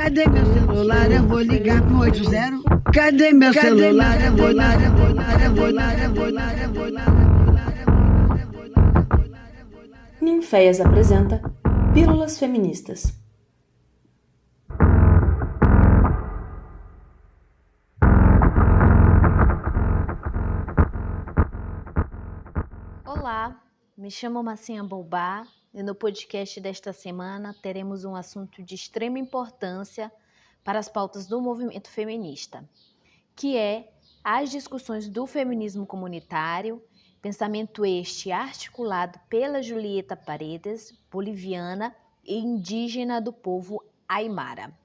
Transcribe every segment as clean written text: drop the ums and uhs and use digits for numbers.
Cadê meu celular? Eu vou ligar pro 80. Cadê meu celular? Eu vou ligar. Ninféias apresenta Pílulas Feministas. Olá, me chamo Massinha Boubá e no podcast desta semana teremos um assunto de extrema importância para as pautas do movimento feminista, que é as discussões do feminismo comunitário, pensamento este articulado pela Julieta Paredes, boliviana e indígena do povo Aimara.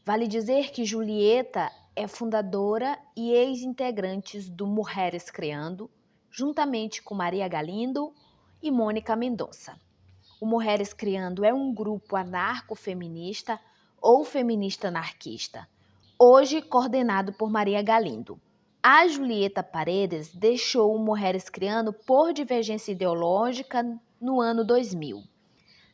Vale dizer que Julieta é fundadora e ex-integrantes do Mulheres Criando, juntamente com Maria Galindo e Mônica Mendonça. O Mulheres Criando é um grupo anarcofeminista ou feminista anarquista, hoje coordenado por Maria Galindo. A Julieta Paredes deixou o Mulheres Criando por divergência ideológica no ano 2000.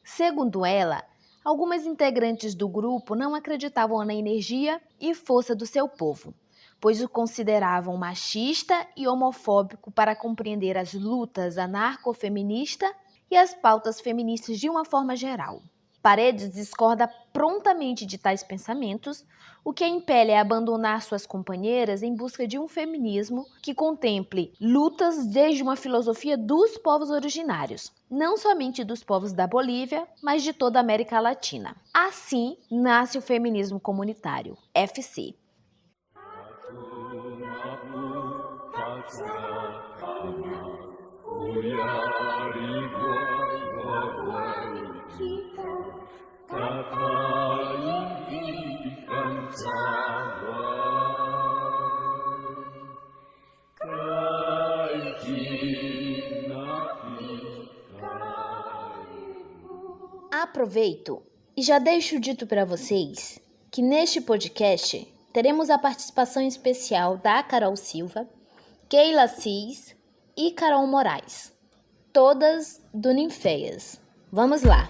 Segundo ela, algumas integrantes do grupo não acreditavam na energia e força do seu povo, pois o consideravam machista e homofóbico para compreender as lutas anarcofeministas e as pautas feministas de uma forma geral. Paredes discorda prontamente de tais pensamentos, o que a impele a abandonar suas companheiras em busca de um feminismo que contemple lutas desde uma filosofia dos povos originários, não somente dos povos da Bolívia, mas de toda a América Latina. Assim nasce o feminismo comunitário, FC. Aproveito e já deixo dito para vocês que neste podcast teremos a participação especial da Carol Silva, Keila Cis e Carol Moraes, todas do Ninféias. Vamos lá!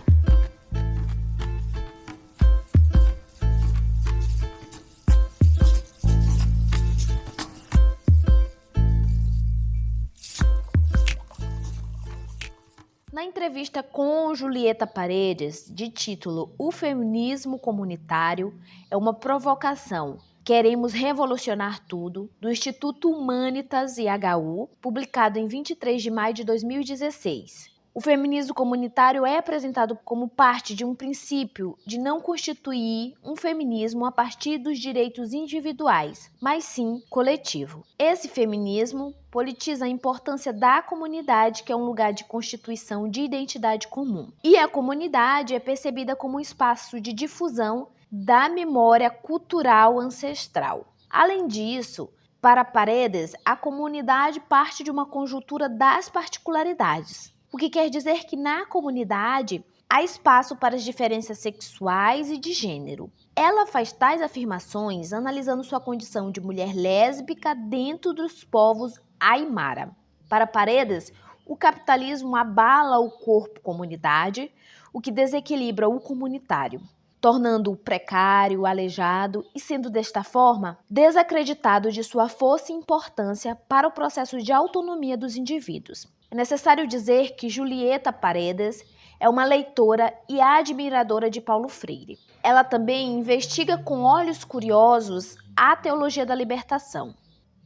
Na entrevista com Julieta Paredes, de título O Feminismo Comunitário é uma Provocação, Queremos Revolucionar Tudo, do Instituto Humanitas IHU, publicado em 23 de maio de 2016. O feminismo comunitário é apresentado como parte de um princípio de não constituir um feminismo a partir dos direitos individuais, mas sim coletivo. Esse feminismo politiza a importância da comunidade, que é um lugar de constituição de identidade comum. E a comunidade é percebida como um espaço de difusão da memória cultural ancestral. Além disso, para Paredes, a comunidade parte de uma conjuntura das particularidades, o que quer dizer que na comunidade há espaço para as diferenças sexuais e de gênero. Ela faz tais afirmações analisando sua condição de mulher lésbica dentro dos povos Aimara. Para Paredes, o capitalismo abala o corpo comunidade, o que desequilibra o comunitário, tornando-o precário, aleijado e, sendo desta forma, desacreditado de sua força e importância para o processo de autonomia dos indivíduos. É necessário dizer que Julieta Paredes é uma leitora e admiradora de Paulo Freire. Ela também investiga com olhos curiosos a teologia da libertação.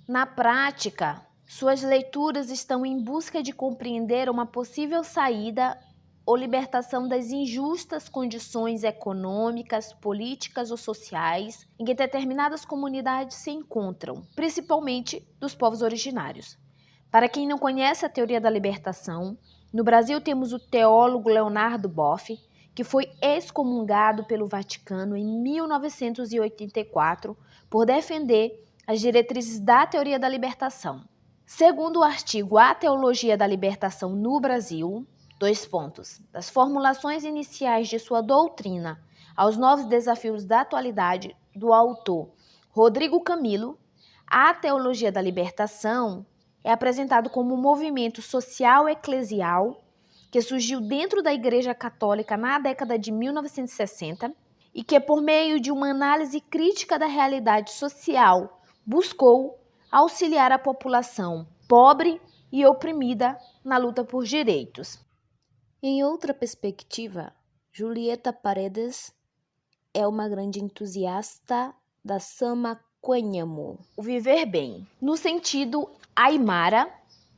Na prática, suas leituras estão em busca de compreender uma possível saída ou libertação das injustas condições econômicas, políticas ou sociais em que determinadas comunidades se encontram, principalmente dos povos originários. Para quem não conhece a teoria da libertação, no Brasil temos o teólogo Leonardo Boff, que foi excomungado pelo Vaticano em 1984 por defender as diretrizes da teoria da libertação. Segundo o artigo A Teologia da Libertação no Brasil, das formulações iniciais de sua doutrina aos novos desafios da atualidade, do autor Rodrigo Camilo, a teologia da libertação é apresentado como um movimento social eclesial que surgiu dentro da Igreja Católica na década de 1960 e que, por meio de uma análise crítica da realidade social, buscou auxiliar a população pobre e oprimida na luta por direitos. Em outra perspectiva, Julieta Paredes é uma grande entusiasta da Samaquanhamu, o viver bem, no sentido aimara,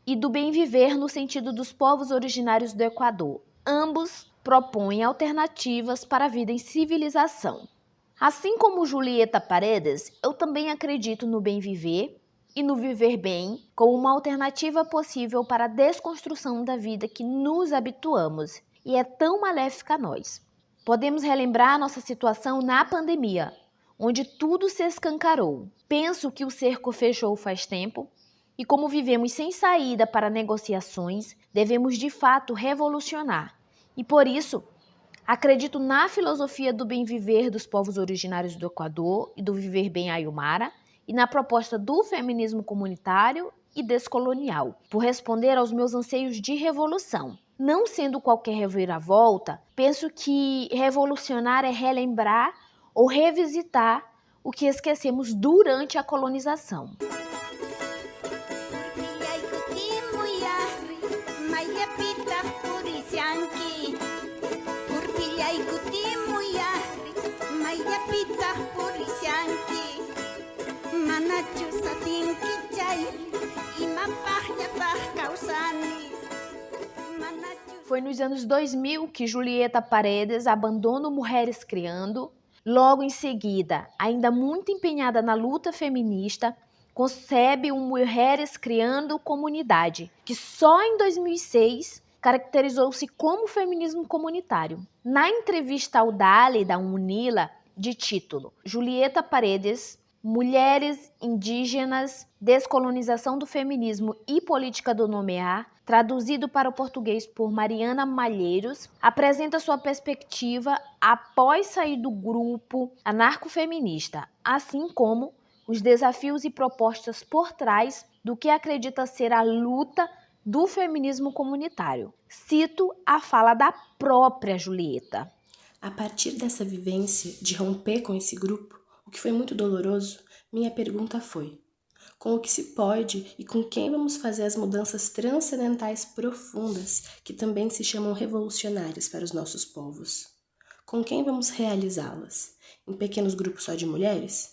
e do bem viver no sentido dos povos originários do Equador. Ambos propõem alternativas para a vida em civilização. Assim como Julieta Paredes, eu também acredito no bem viver e no viver bem como uma alternativa possível para a desconstrução da vida que nos habituamos e é tão maléfica a nós. Podemos relembrar nossa situação na pandemia, onde tudo se escancarou. Penso que o cerco fechou faz tempo e, como vivemos sem saída para negociações, devemos de fato revolucionar. E por isso, acredito na filosofia do bem viver dos povos originários do Equador e do viver bem aimara e na proposta do feminismo comunitário e descolonial, por responder aos meus anseios de revolução. Não sendo qualquer reviravolta, penso que revolucionar é relembrar ou revisitar o que esquecemos durante a colonização. Foi nos anos 2000 que Julieta Paredes abandona o Mulheres Criando. Logo em seguida, ainda muito empenhada na luta feminista, concebe o Mulheres Criando Comunidade, que só em 2006 caracterizou-se como feminismo comunitário. Na entrevista ao Dali da UNILA, de título Julieta Paredes, Mulheres Indígenas, Descolonização do Feminismo e Política do Nomear, traduzido para o português por Mariana Malheiros, apresenta sua perspectiva após sair do grupo anarcofeminista, assim como os desafios e propostas por trás do que acredita ser a luta do feminismo comunitário. Cito a fala da própria Julieta. A partir dessa vivência de romper com esse grupo, o que foi muito doloroso, minha pergunta foi: com o que se pode e com quem vamos fazer as mudanças transcendentais profundas que também se chamam revolucionárias para os nossos povos? Com quem vamos realizá-las? Em pequenos grupos só de mulheres?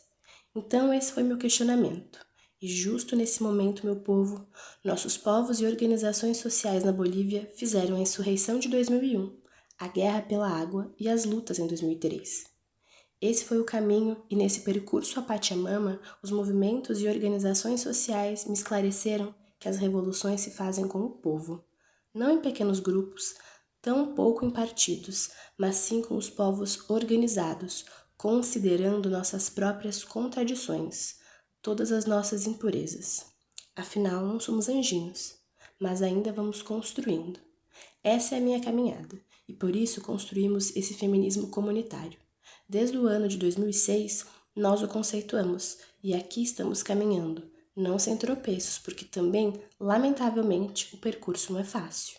Então esse foi meu questionamento. E justo nesse momento, meu povo, nossos povos e organizações sociais na Bolívia fizeram a insurreição de 2001, a guerra pela água e as lutas em 2003. Esse foi o caminho e nesse percurso a Pachamama, os movimentos e organizações sociais me esclareceram que as revoluções se fazem com o povo, não em pequenos grupos, tampouco em partidos, mas sim com os povos organizados, considerando nossas próprias contradições, todas as nossas impurezas. Afinal, não somos anjinhos, mas ainda vamos construindo. Essa é a minha caminhada, e por isso construímos esse feminismo comunitário. Desde o ano de 2006, nós o conceituamos, e aqui estamos caminhando, não sem tropeços, porque também, lamentavelmente, o percurso não é fácil.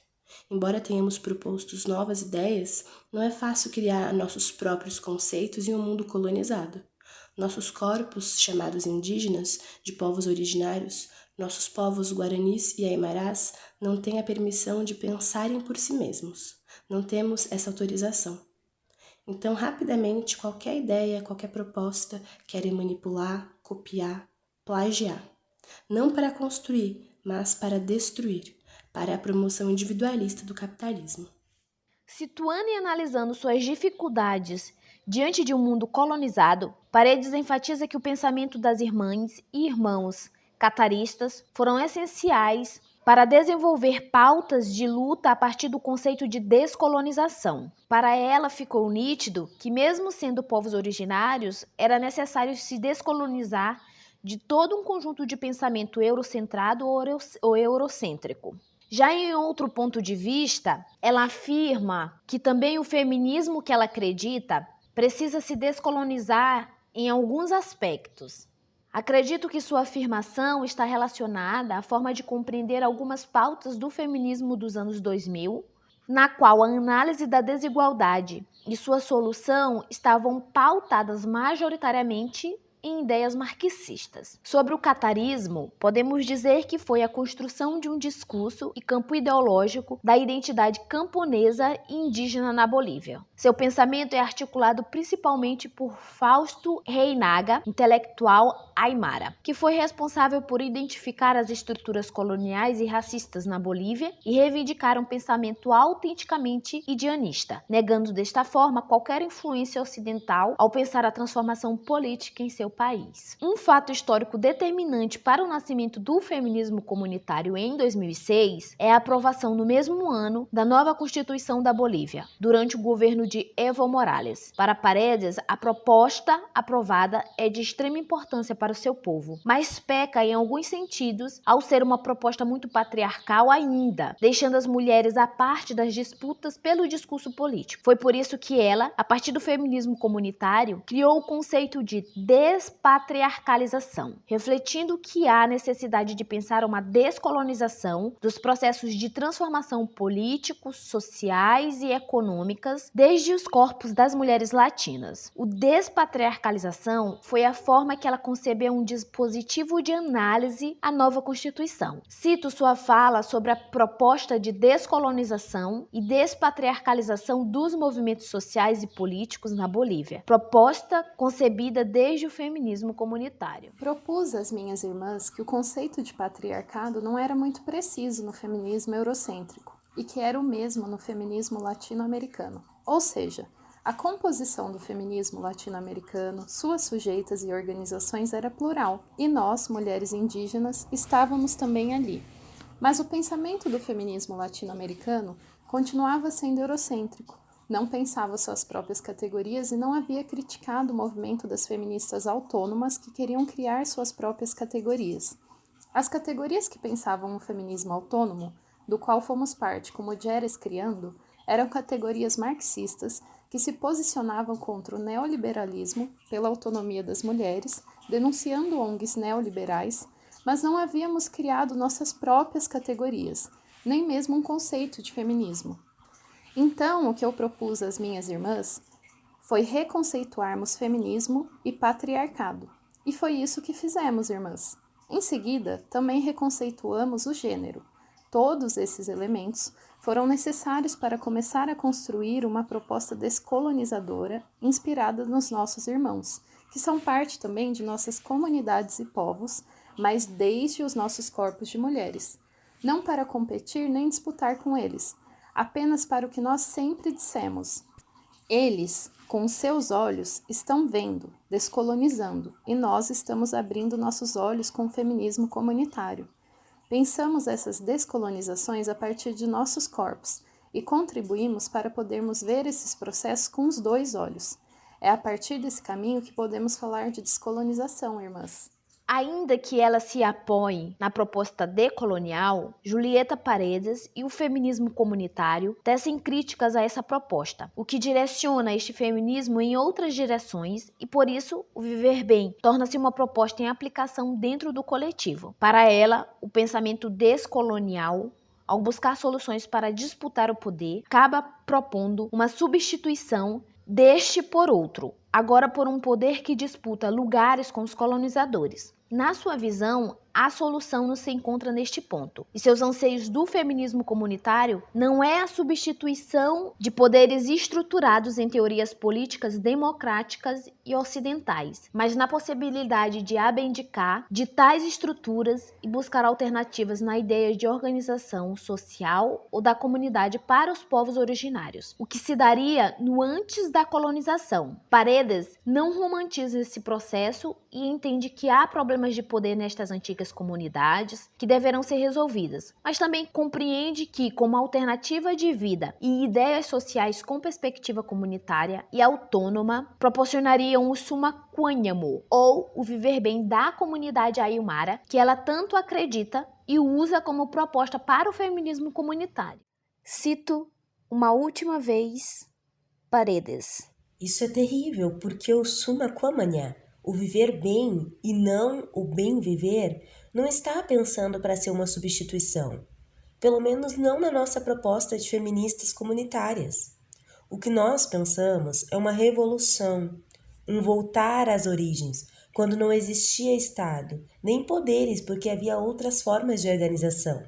Embora tenhamos propostos novas ideias, não é fácil criar nossos próprios conceitos em um mundo colonizado. Nossos corpos, chamados indígenas, de povos originários, nossos povos guaranis e aimarás, não têm a permissão de pensarem por si mesmos. Não temos essa autorização. Então, rapidamente, qualquer ideia, qualquer proposta querem manipular, copiar, plagiar. Não para construir, mas para destruir, para a promoção individualista do capitalismo. Situando e analisando suas dificuldades diante de um mundo colonizado, Paredes enfatiza que o pensamento das irmãs e irmãos cataristas foram essenciais para desenvolver pautas de luta a partir do conceito de descolonização. Para ela ficou nítido que, mesmo sendo povos originários, era necessário se descolonizar de todo um conjunto de pensamento eurocentrado ou eurocêntrico. Já em outro ponto de vista, ela afirma que também o feminismo que ela acredita precisa se descolonizar em alguns aspectos. Acredito que sua afirmação está relacionada à forma de compreender algumas pautas do feminismo dos anos 2000, na qual a análise da desigualdade e sua solução estavam pautadas majoritariamente em ideias marxistas. Sobre o catarismo, podemos dizer que foi a construção de um discurso e campo ideológico da identidade camponesa e indígena na Bolívia. Seu pensamento é articulado principalmente por Fausto Reinaga, intelectual aimara, que foi responsável por identificar as estruturas coloniais e racistas na Bolívia e reivindicar um pensamento autenticamente indianista, negando desta forma qualquer influência ocidental ao pensar a transformação política em seu país. Um fato histórico determinante para o nascimento do feminismo comunitário em 2006 é a aprovação no mesmo ano da nova Constituição da Bolívia, durante o governo de Evo Morales. Para Paredes, a proposta aprovada é de extrema importância para o seu povo, mas peca em alguns sentidos ao ser uma proposta muito patriarcal ainda, deixando as mulheres à parte das disputas pelo discurso político. Foi por isso que ela, a partir do feminismo comunitário, criou o conceito de despatriarcalização, refletindo que há necessidade de pensar uma descolonização dos processos de transformação políticos, sociais e econômicas desde os corpos das mulheres latinas. O despatriarcalização foi a forma que ela concebeu um dispositivo de análise à nova Constituição. Cito sua fala sobre a proposta de descolonização e despatriarcalização dos movimentos sociais e políticos na Bolívia, proposta concebida desde o feminismo comunitário. Propus às minhas irmãs que o conceito de patriarcado não era muito preciso no feminismo eurocêntrico e que era o mesmo no feminismo latino-americano. Ou seja, a composição do feminismo latino-americano, suas sujeitas e organizações era plural, e nós, mulheres indígenas, estávamos também ali. Mas o pensamento do feminismo latino-americano continuava sendo eurocêntrico, não pensava suas próprias categorias e não havia criticado o movimento das feministas autônomas que queriam criar suas próprias categorias. As categorias que pensavam o feminismo autônomo, do qual fomos parte com Mulheres Criando, eram categorias marxistas que se posicionavam contra o neoliberalismo pela autonomia das mulheres, denunciando ONGs neoliberais, mas não havíamos criado nossas próprias categorias, nem mesmo um conceito de feminismo. Então, o que eu propus às minhas irmãs foi reconceituarmos feminismo e patriarcado. E foi isso que fizemos, irmãs. Em seguida, também reconceituamos o gênero. Todos esses elementos foram necessários para começar a construir uma proposta descolonizadora inspirada nos nossos irmãos, que são parte também de nossas comunidades e povos, mas desde os nossos corpos de mulheres. Não para competir nem disputar com eles, apenas para o que nós sempre dissemos. Eles, com seus olhos, estão vendo, descolonizando, e nós estamos abrindo nossos olhos com o feminismo comunitário. Pensamos essas descolonizações a partir de nossos corpos e contribuímos para podermos ver esses processos com os dois olhos. É a partir desse caminho que podemos falar de descolonização, irmãs. Ainda que ela se apoie na proposta decolonial, Julieta Paredes e o feminismo comunitário tecem críticas a essa proposta, o que direciona este feminismo em outras direções e, por isso, o Viver Bem torna-se uma proposta em aplicação dentro do coletivo. Para ela, o pensamento descolonial, ao buscar soluções para disputar o poder, acaba propondo uma substituição deste por outro, agora por um poder que disputa lugares com os colonizadores. Na sua visão, a solução não se encontra neste ponto. E seus anseios do feminismo comunitário não é a substituição de poderes estruturados em teorias políticas democráticas e ocidentais, mas na possibilidade de abdicar de tais estruturas e buscar alternativas na ideia de organização social ou da comunidade para os povos originários, o que se daria no antes da colonização. Paredes não romantiza esse processo e entende que há problemas de poder nestas antigas comunidades que deverão ser resolvidas, mas também compreende que, como alternativa de vida e ideias sociais com perspectiva comunitária e autônoma, proporcionariam o Sumaquanhamu, ou o viver bem da comunidade aimara, que ela tanto acredita e usa como proposta para o feminismo comunitário. Cito uma última vez Paredes. Isso é terrível, porque o Sumaquamanhã, o viver bem e não o bem viver, não está pensando para ser uma substituição. pelo menos não na nossa proposta de feministas comunitárias. O que nós pensamos é uma revolução, um voltar às origens, quando não existia Estado, nem poderes, porque havia outras formas de organização.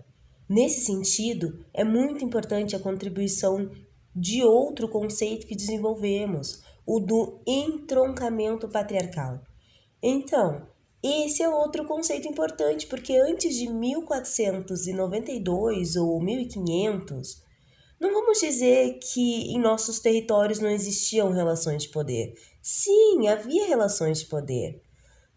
Nesse sentido, é muito importante a contribuição de outro conceito que desenvolvemos, o do entroncamento patriarcal. Então, esse é outro conceito importante, porque antes de 1492 ou 1500, não vamos dizer que em nossos territórios não existiam relações de poder. Sim, havia relações de poder.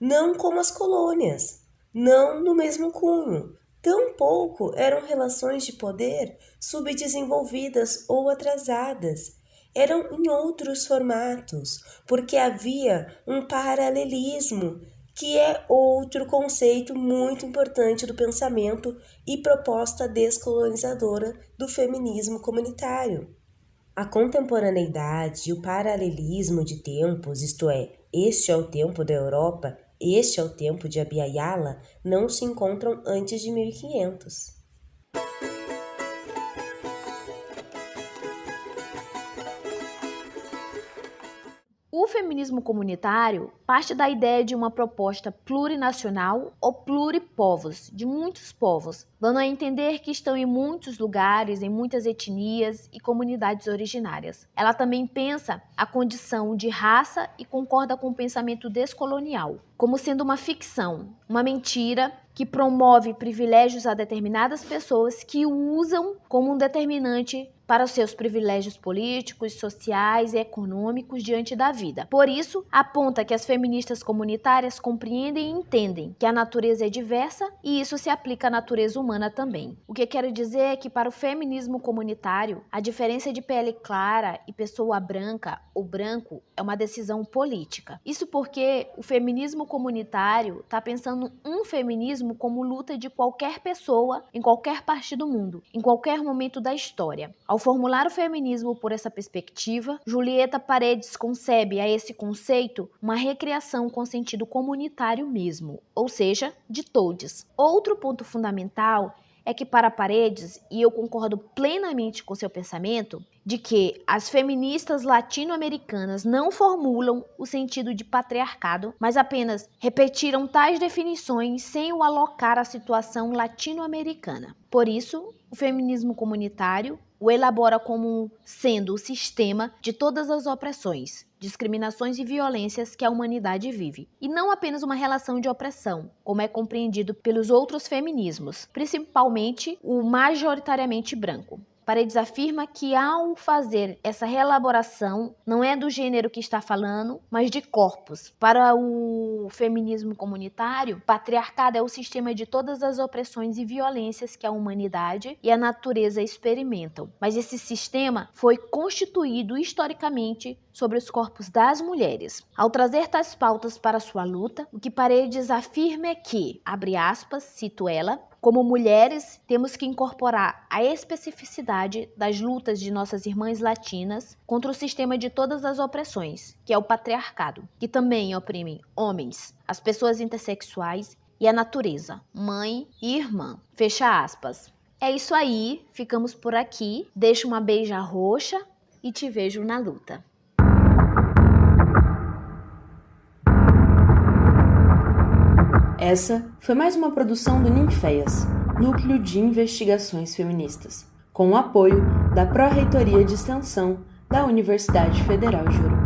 Não como as colônias, não no mesmo cunho. Tampouco eram relações de poder subdesenvolvidas ou atrasadas. Eram em outros formatos, porque havia um paralelismo, que é outro conceito muito importante do pensamento e proposta descolonizadora do feminismo comunitário. A contemporaneidade e o paralelismo de tempos, isto é, este é o tempo da Europa, este é o tempo de Abya Yala, não se encontram antes de 1500. O feminismo comunitário parte da ideia de uma proposta plurinacional ou pluripovos, de muitos povos, dando a entender que estão em muitos lugares, em muitas etnias e comunidades originárias. Ela também pensa a condição de raça e concorda com o pensamento descolonial, como sendo uma ficção, uma mentira que promove privilégios a determinadas pessoas que o usam como um determinante para os seus privilégios políticos, sociais e econômicos diante da vida. Por isso, aponta que as feministas comunitárias compreendem e entendem que a natureza é diversa e isso se aplica à natureza humana também. O que quero dizer é que para o feminismo comunitário, a diferença de pele clara e pessoa branca ou branco é uma decisão política. Isso porque o feminismo comunitário está pensando um feminismo como luta de qualquer pessoa em qualquer parte do mundo, em qualquer momento da história. Ao formular o feminismo por essa perspectiva, Julieta Paredes concebe a esse conceito uma recriação com sentido comunitário mesmo, ou seja, de todos. Outro ponto fundamental é que para Paredes, e eu concordo plenamente com seu pensamento, de que as feministas latino-americanas não formulam o sentido de patriarcado, mas apenas repetiram tais definições sem o alocar à situação latino-americana. Por isso, o feminismo comunitário o elabora como sendo o sistema de todas as opressões, discriminações e violências que a humanidade vive, e não apenas uma relação de opressão, como é compreendido pelos outros feminismos, principalmente o majoritariamente branco. Paredes afirma que ao fazer essa reelaboração, não é do gênero que está falando, mas de corpos. Para o feminismo comunitário, patriarcado é o sistema de todas as opressões e violências que a humanidade e a natureza experimentam. Mas esse sistema foi constituído historicamente sobre os corpos das mulheres. Ao trazer tais pautas para sua luta, o que Paredes afirma é que, abre aspas, cito ela, como mulheres, temos que incorporar a especificidade das lutas de nossas irmãs latinas contra o sistema de todas as opressões, que é o patriarcado, que também oprime homens, as pessoas intersexuais e a natureza, mãe e irmã. Fecha aspas. É isso aí, ficamos por aqui. Deixo uma beija roxa e te vejo na luta. Essa foi mais uma produção do Ninféias, Núcleo de Investigações Feministas, com o apoio da Pró-Reitoria de Extensão da Universidade Federal de Ouro